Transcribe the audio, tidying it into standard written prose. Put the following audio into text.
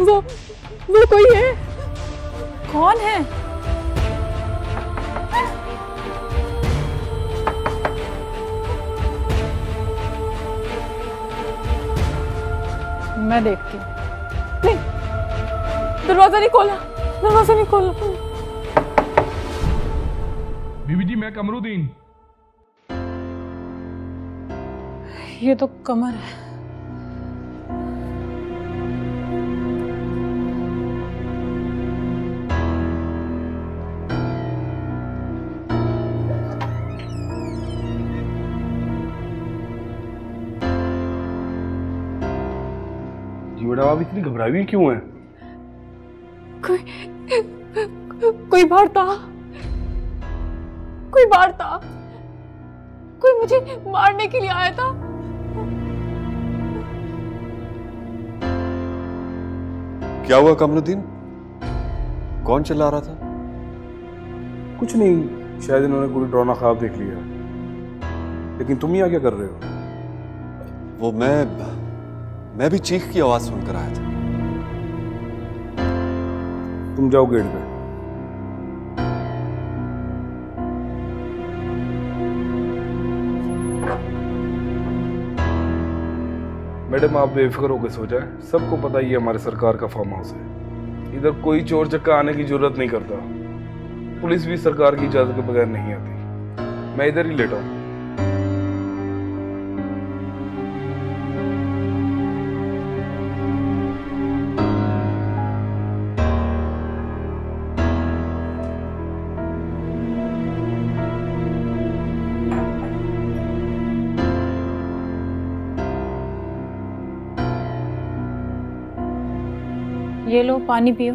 वो कोई है। कौन है? मैं देखती हूँ। नहीं, दरवाजा नहीं खोला, दरवाजा नहीं खोला। बीबी जी, मैं कमरुद्दीन। ये तो कमर है। जी मैडम, आप इतनी घबराई हुई क्यों हैं? कोई बाहर था, कोई बाहर था, कोई मुझे मारने के लिए आया था। क्या हुआ कमरुद्दीन? कौन चिल्ला रहा था? कुछ नहीं, शायद इन्होंने कोई डरावना ख्वाब देख लिया। लेकिन तुम यहाँ क्या कर रहे हो? वो मैं भी चीख की आवाज सुनकर आया था। तुम जाओ गेट पे। मैडम, आप बेफिक्र होकर सो जाए। सबको पता ही है हमारे सरकार का फार्म हाउस है। इधर कोई चोर चक्का आने की जरूरत नहीं करता। पुलिस भी सरकार की इजाजत के बगैर नहीं आती। मैं इधर ही लेटा हूँ। ये लो, पानी पियो।